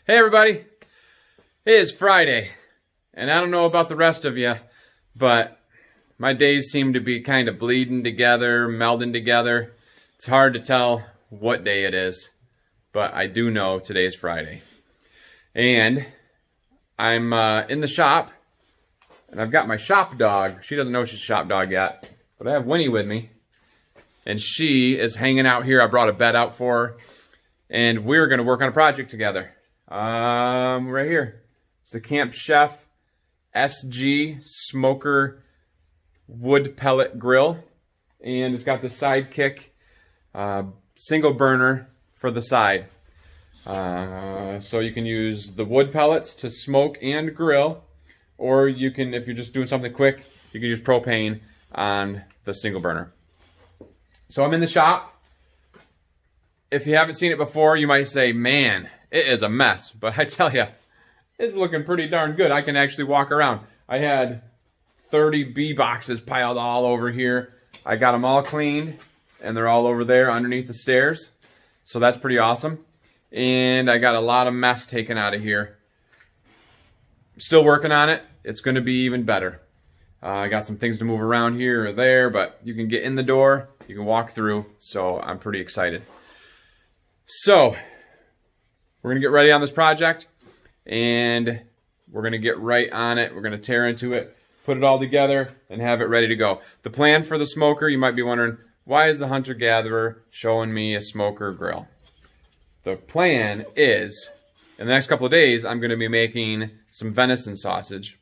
Hey everybody, it is Friday, and I don't know about the rest of you, but my days seem to be kind of bleeding together, melding together. It's hard to tell what day it is, but I do know today is Friday. And I'm in the shop, and I've got my shop dog. She doesn't know she's a shop dog yet, but I have Winnie with me, and she is hanging out here. I brought a bed out for her, and we're going to work on a project together. Right here. It's the Camp Chef SG Smoker Wood Pellet Grill. And it's got the Sidekick single burner for the side. So you can use the wood pellets to smoke and grill. Or you can, if you're just doing something quick, you can use propane on the single burner. So I'm in the shop. If you haven't seen it before, you might say, man, it is a mess, but I tell you, it's looking pretty darn good. I can actually walk around. I had 30 bee boxes piled all over here. I got them all cleaned, and they're all over there underneath the stairs. So that's pretty awesome. And I got a lot of mess taken out of here. Still working on it. It's going to be even better. I got some things to move around here or there, but you can get in the door, you can walk through, so I'm pretty excited. So, we're going to get ready on this project, and we're going to get right on it. We're going to tear into it, put it all together, and have it ready to go. The plan for the smoker, you might be wondering, why is the hunter-gatherer showing me a smoker grill? The plan is, in the next couple of days, I'm going to be making some venison sausage.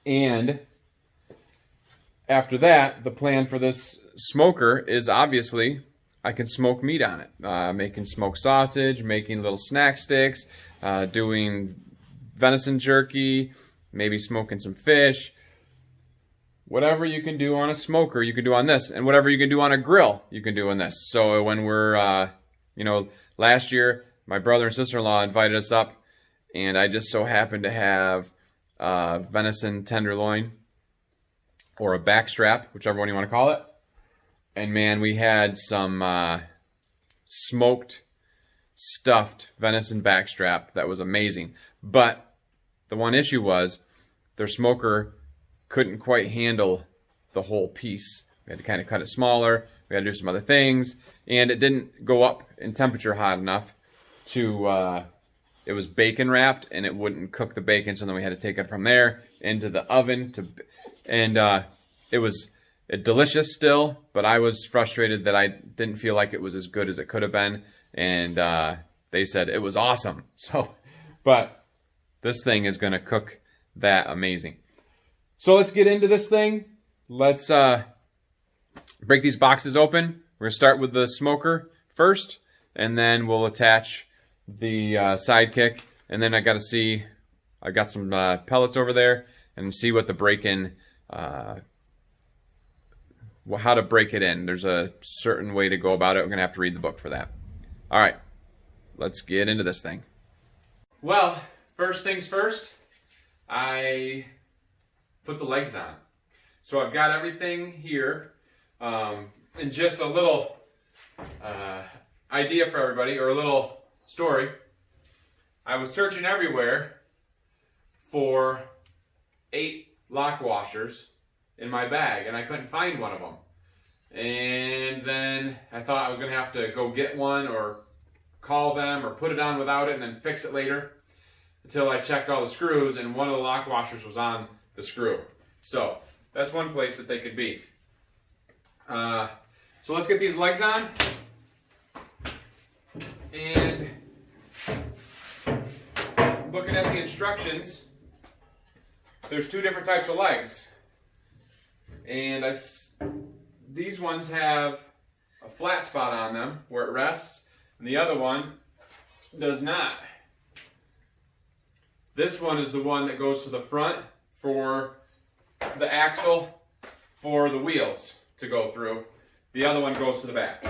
And after that, the plan for this smoker is obviously I can smoke meat on it, making smoked sausage, making little snack sticks, doing venison jerky, maybe smoking some fish. Whatever you can do on a smoker, you can do on this. And whatever you can do on a grill, you can do on this. So when we're, last year, my brother and sister-in-law invited us up, and I just so happened to have venison tenderloin, or a backstrap, whichever one you want to call it. And man, we had some smoked, stuffed venison backstrap that was amazing. But the one issue was their smoker couldn't quite handle the whole piece. We had to kind of cut it smaller. We had to do some other things. And it didn't go up in temperature hot enough to, it was bacon wrapped, and it wouldn't cook the bacon. So then we had to take it from there into the oven. It was delicious still, but I was frustrated that I didn't feel like it was as good as it could have been, and they said it was awesome. So, but this thing is going to cook that amazing. So let's get into this thing. Let's break these boxes open. We're going to start with the smoker first, and then we'll attach the Sidekick, and then I got some pellets over there, and see what the break-in how to break it in. There's a certain way to go about it. We're going to have to read the book for that. All right, let's get into this thing. Well, first things first, I put the legs on. So I've got everything here, and just a little idea for everybody, or a little story. I was searching everywhere for 8 lock washers in my bag, and I couldn't find one of them. And then I thought I was going to have to go get one, or call them, or put it on without it and then fix it later, until I checked all the screws, and one of the lock washers was on the screw. So that's one place that they could be. So let's get these legs on. And looking at the instructions, there's 2 different types of legs. And these ones have a flat spot on them where it rests, and the other one does not. This one is the one that goes to the front for the axle for the wheels to go through. The other one goes to the back.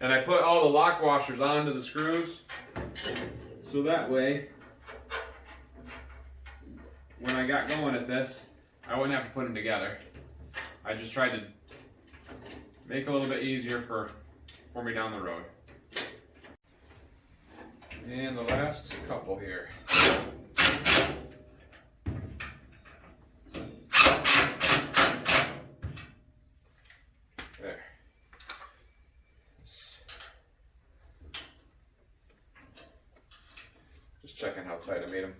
And I put all the lock washers onto the screws, so that way, when I got going at this, I wouldn't have to put them together. I just tried to make it a little bit easier for me down the road. And the last couple here. There. Just checking how tight I made them.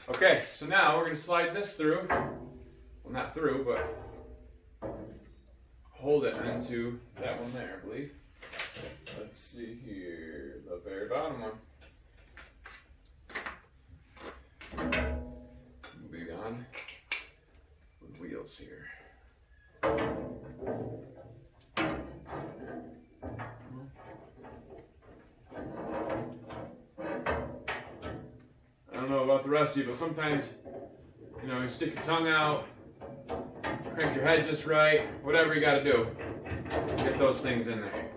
Okay, so now we're going to slide this through. Well, not through, but hold it into that one there, I believe. Let's see here, the very bottom one. Moving on with wheels here. I don't know about the rest of you, but sometimes, you know, you stick your tongue out, crank your head just right, whatever you got to do, get those things in there.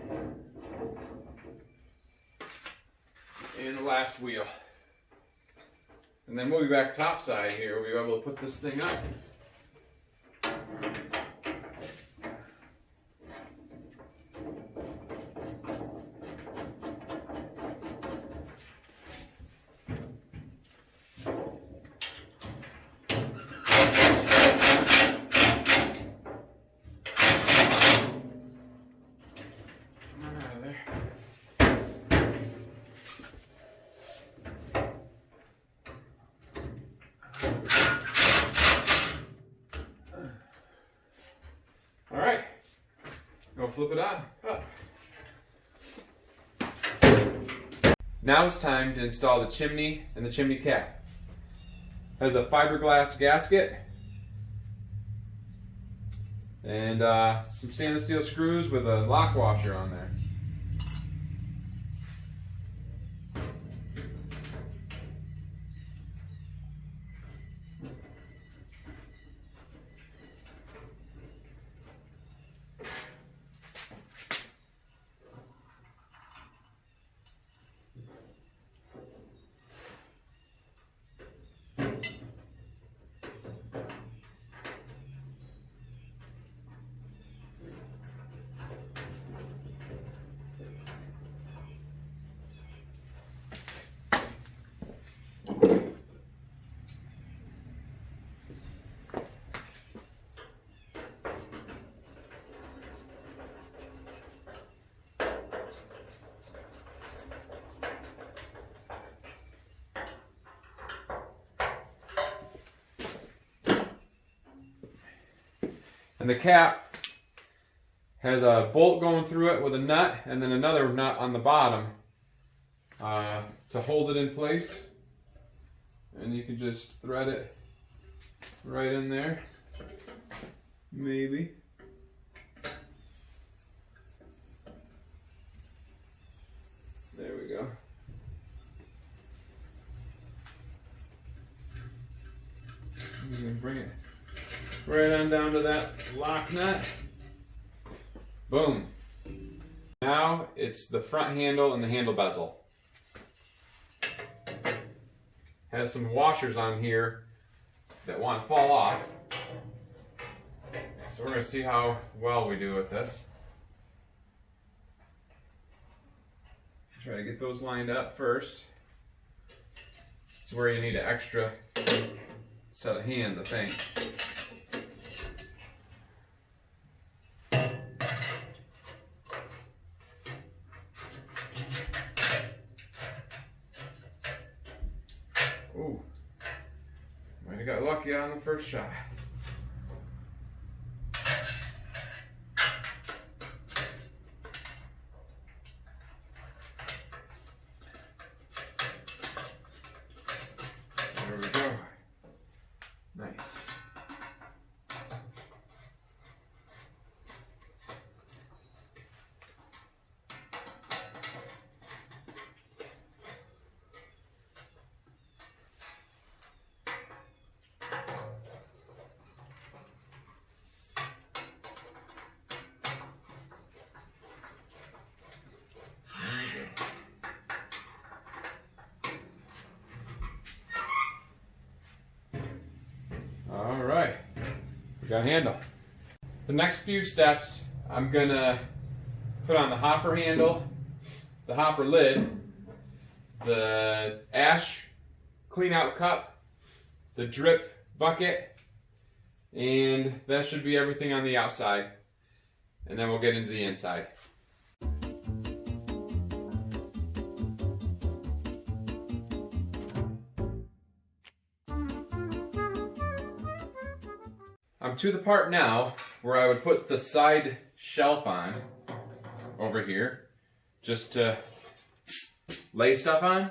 And the last wheel. And then we'll be back top side here. We'll be able to put this thing up. Alright, go flip it on. Up. Now it's time to install the chimney and the chimney cap. It has a fiberglass gasket and some stainless steel screws with a lock washer on there. And the cap has a bolt going through it with a nut and then another nut on the bottom to hold it in place. And you can just thread it right in there, maybe. There we go. You can bring it right on down to that lock nut. Boom. Now it's the front handle and the handle bezel. Has some washers on here that want to fall off. So we're going to see how well we do with this. Try to get those lined up first. This is where you need an extra set of hands, I think. Ooh, might have got lucky on the first shot. There we go. Nice. got a handle. The next few steps, I'm gonna put on the hopper handle, the hopper lid, the ash clean out cup, the drip bucket, and that should be everything on the outside. And then we'll get into the inside. I'm to the part now where I would put the side shelf on over here just to lay stuff on,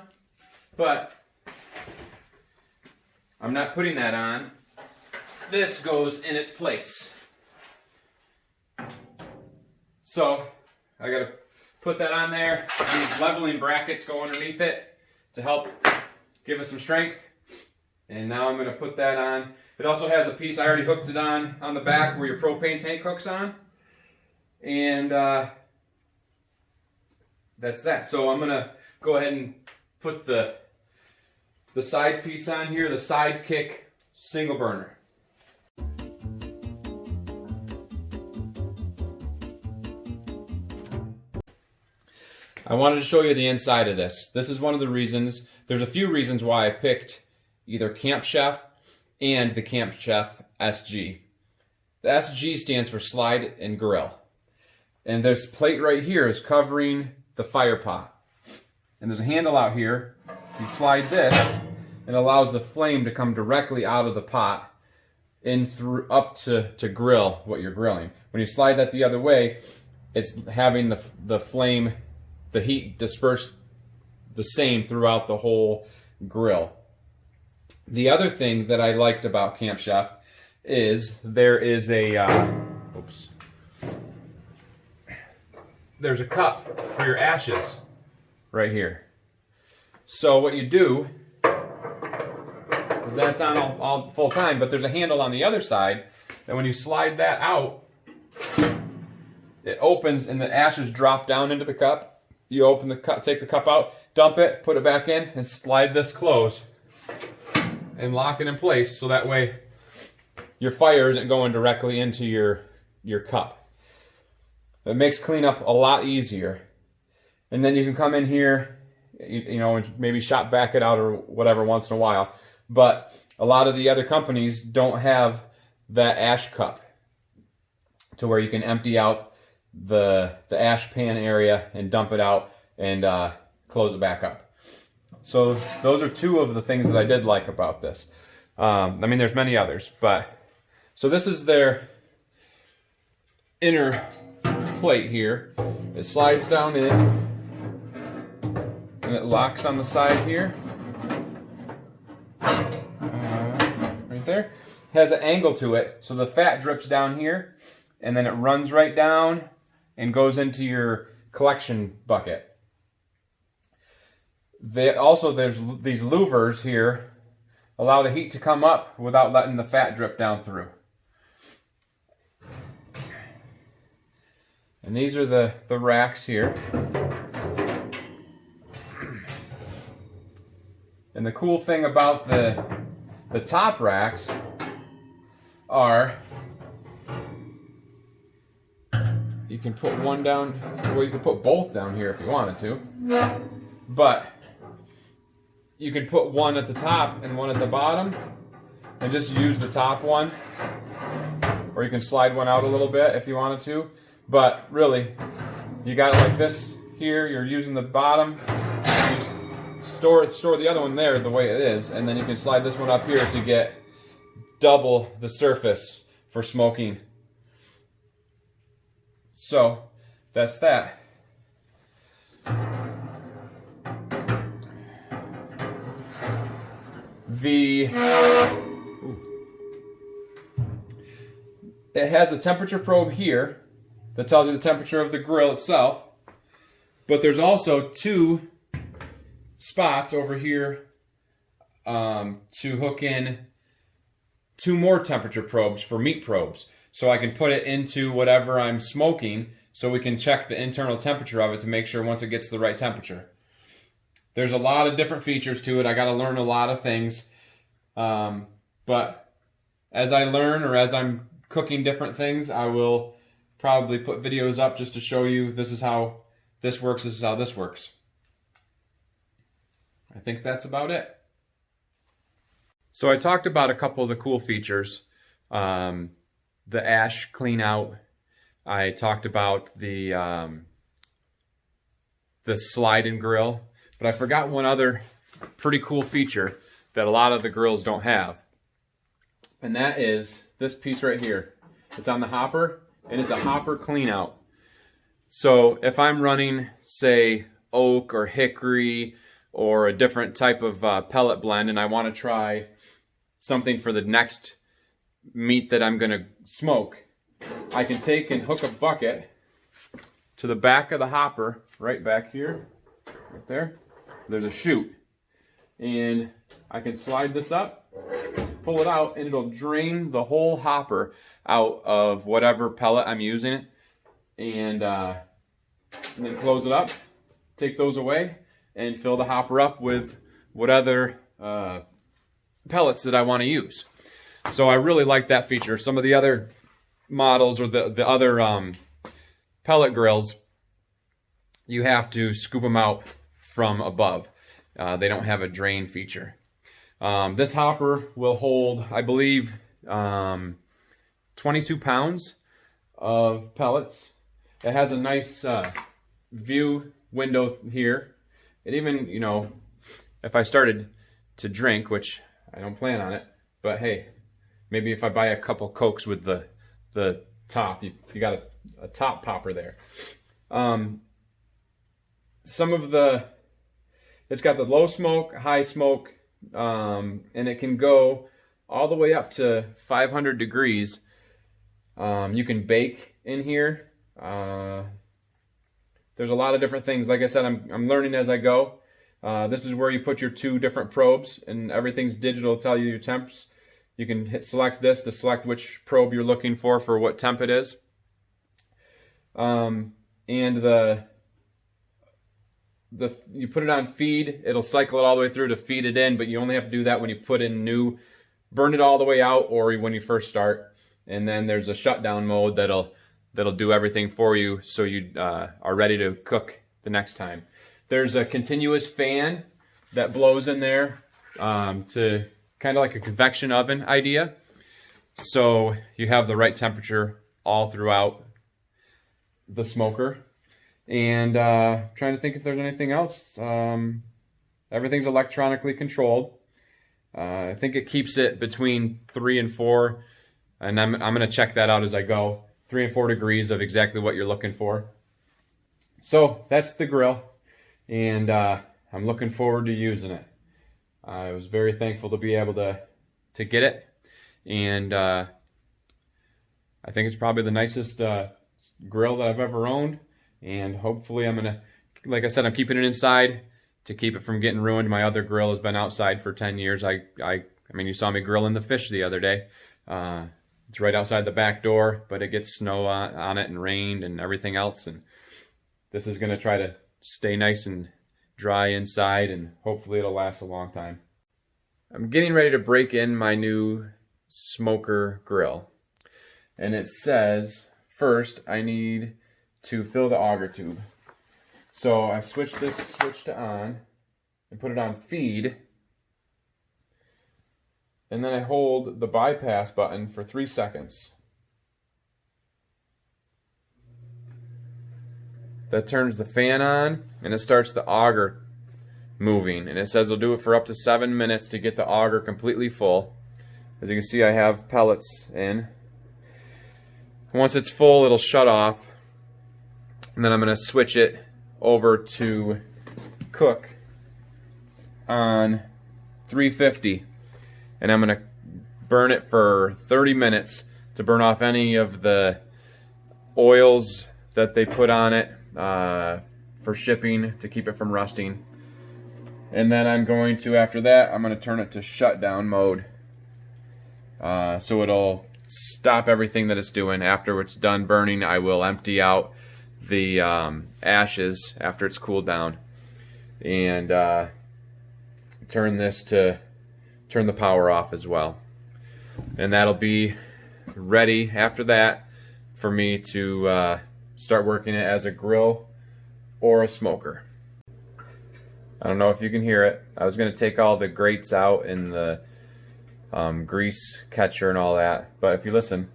but I'm not putting that on. This goes in its place. So I gotta put that on there. These leveling brackets go underneath it to help give us some strength. And now I'm gonna put that on. It also has a piece, I already hooked it on the back where your propane tank hooks on. And that's that. So I'm gonna go ahead and put the side piece on here, the side kick single burner. I wanted to show you the inside of this. This is one of the reasons, there's a few reasons why I picked either Camp Chef and the Camp Chef SG. The SG stands for slide and grill. And this plate right here is covering the fire pot. And there's a handle out here. You slide this, and it allows the flame to come directly out of the pot in through up to grill what you're grilling. When you slide that the other way, it's having the flame, the heat dispersed the same throughout the whole grill. The other thing that I liked about Camp Chef is there is there's a cup for your ashes right here. So what you do is that's on all full time, but there's a handle on the other side that when you slide that out, it opens and the ashes drop down into the cup. You open the cup, take the cup out, dump it, put it back in, and slide this closed and lock it in place so that way your fire isn't going directly into your cup. It makes cleanup a lot easier. And then you can come in here, you know, and maybe shop vac it out or whatever once in a while. But a lot of the other companies don't have that ash cup to where you can empty out the ash pan area and dump it out and close it back up. So those are two of the things that I did like about this. I mean, there's many others, but so this is their inner plate here. It slides down in and it locks on the side here. Right there. Has an angle to it, so the fat drips down here and then it runs right down and goes into your collection bucket. There's these louvers here, allow the heat to come up without letting the fat drip down through. And these are the racks here. And the cool thing about the top racks are you can put one down, well, you can put both down here if you wanted to. But you can put one at the top and one at the bottom and just use the top one. Or you can slide one out a little bit if you wanted to. But really, you got it like this here, you're using the bottom, you store the other one there the way it is, and then you can slide this one up here to get double the surface for smoking. So, that's that. It has a temperature probe here that tells you the temperature of the grill itself, but there's also two spots over here to hook in two more temperature probes for meat probes. So I can put it into whatever I'm smoking so we can check the internal temperature of it to make sure once it gets to the right temperature. There's a lot of different features to it. I got to learn a lot of things. But as I learn or as I'm cooking different things, I will probably put videos up just to show you this is how this works, this is how this works. I think that's about it. So I talked about a couple of the cool features. The ash clean out. I talked about the slide and grill, but I forgot one other pretty cool feature that a lot of the grills don't have. And that is this piece right here. It's on the hopper, and it's a hopper clean out. So if I'm running, say, oak or hickory or a different type of pellet blend, and I want to try something for the next meat that I'm going to smoke, I can take and hook a bucket to the back of the hopper, right back here, right there. There's a chute. And I can slide this up, pull it out, and it'll drain the whole hopper out of whatever pellet I'm using. And then close it up, take those away, and fill the hopper up with what other pellets that I want to use. So I really like that feature. Some of the other models or the other pellet grills, you have to scoop them out from above. They don't have a drain feature. This hopper will hold, I believe, 22 pounds of pellets. It has a nice view window here. It even, you know, if I started to drink, which I don't plan on it, but hey, maybe if I buy a couple Cokes with the top, you got a top popper there. Some of it's got the low smoke, high smoke, and it can go all the way up to 500 degrees. You can bake in here. There's a lot of different things. Like I said, I'm learning as I go. This is where you put your 2 different probes, and everything's digital to tell you your temps. You can select this to select which probe you're looking for what temp it is. And you put it on feed, it'll cycle it all the way through to feed it in, but you only have to do that when you put in new, burn it all the way out, or when you first start. And then there's a shutdown mode that'll do everything for you so you are ready to cook the next time. There's a continuous fan that blows in there to kind of like a convection oven idea. So you have the right temperature all throughout the smoker. And trying to think if there's anything else. Everything's electronically controlled. I think it keeps it between 3 and 4, and I'm going to check that out as I go. 3 and 4 degrees of exactly what you're looking for. So that's the grill, and I'm looking forward to using it. I was very thankful to be able to get it, and I think it's probably the nicest grill that I've ever owned. And hopefully I'm gonna, like I said, I'm keeping it inside to keep it from getting ruined. My other grill has been outside for 10 years. I mean, you saw me grilling the fish the other day. It's right outside the back door, but it gets snow on it and rain and everything else. And this is gonna try to stay nice and dry inside, and hopefully it'll last a long time. I'm getting ready to break in my new smoker grill. And it says, first I need to fill the auger tube. So I switch this switch to on and put it on feed, and then I hold the bypass button for 3 seconds. That turns the fan on, and it starts the auger moving, and it says it'll do it for up to 7 minutes to get the auger completely full. As you can see, I have pellets in. Once it's full, it'll shut off. And then I'm going to switch it over to cook on 350. And I'm going to burn it for 30 minutes to burn off any of the oils that they put on it for shipping, to keep it from rusting. And then I'm going to, after that, I'm going to turn it to shutdown mode. So it'll stop everything that it's doing. After it's done burning, I will empty out the ashes after it's cooled down, and turn the power off as well. And that'll be ready after that for me to start working it as a grill or a smoker. I don't know if you can hear it. I was going to take all the grates out and the grease catcher and all that, but if you listen,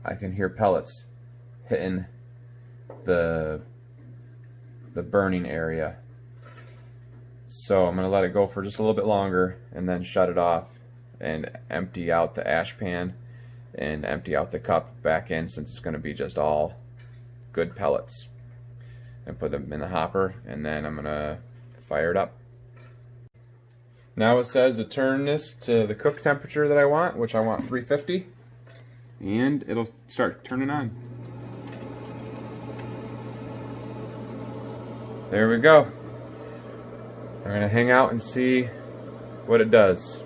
I can hear pellets hitting the burning area. So I'm going to let it go for just a little bit longer and then shut it off and empty out the ash pan and empty out the cup back in, since it's going to be just all good pellets, and put them in the hopper, and then I'm going to fire it up. Now it says to turn this to the cook temperature that I want, which I want 350, and it'll start turning on. There we go. I'm going to hang out and see what it does.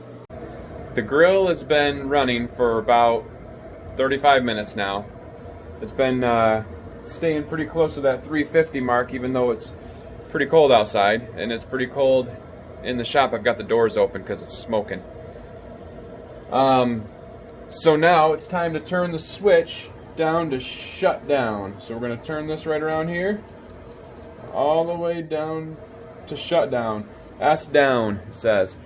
The grill has been running for about 35 minutes now. It's been staying pretty close to that 350 mark, even though it's pretty cold outside, and it's pretty cold in the shop. I've got the doors open because it's smoking. So now it's time to turn the switch down to shut down. So we're going to turn this right around here, all the way down to shut down. S down, it says.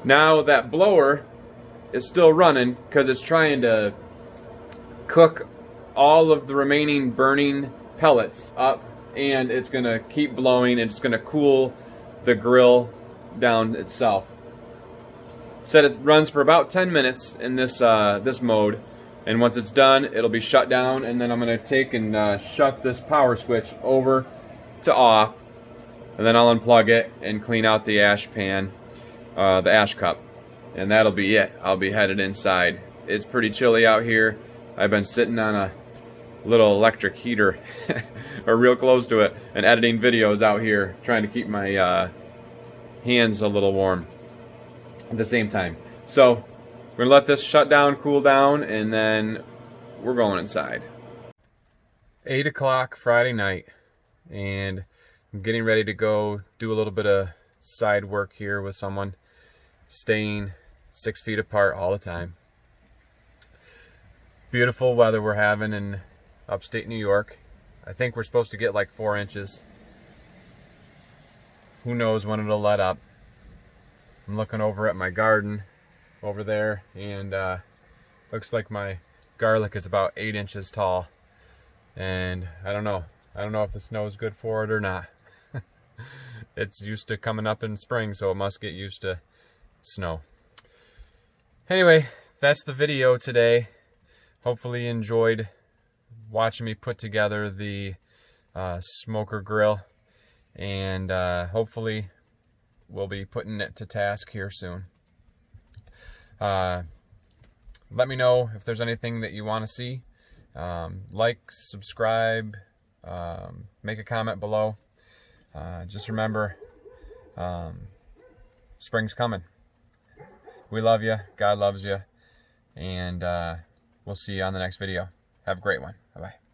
Now that blower is still running because it's trying to cook all of the remaining burning pellets up, and it's going to keep blowing, and it's going to cool the grill down itself. Said it runs for about 10 minutes in this this mode, and once it's done, it'll be shut down, and then I'm going to take and shut this power switch over to off, and then I'll unplug it and clean out the ash pan, the ash cup, and that'll be it. I'll be headed inside. It's pretty chilly out here. I've been sitting on a little electric heater or real close to it and editing videos out here, trying to keep my hands a little warm at the same time. So we're gonna let this shut down, cool down, and then we're going inside. 8 o'clock Friday night, and I'm getting ready to go do a little bit of side work here with someone, staying 6 feet apart all the time. Beautiful weather we're having in upstate New York. I think we're supposed to get like 4 inches. Who knows when it'll let up. I'm looking over at my garden over there, and looks like my garlic is about 8 inches tall. And I don't know if the snow is good for it or not. It's used to coming up in spring, so it must get used to snow. Anyway, that's the video today. Hopefully you enjoyed watching me put together the smoker grill, and hopefully we'll be putting it to task here soon. Let me know if there's anything that you want to see. Like, subscribe, make a comment below. Just remember, spring's coming. We love you. God loves you. And we'll see you on the next video. Have a great one. Bye-bye.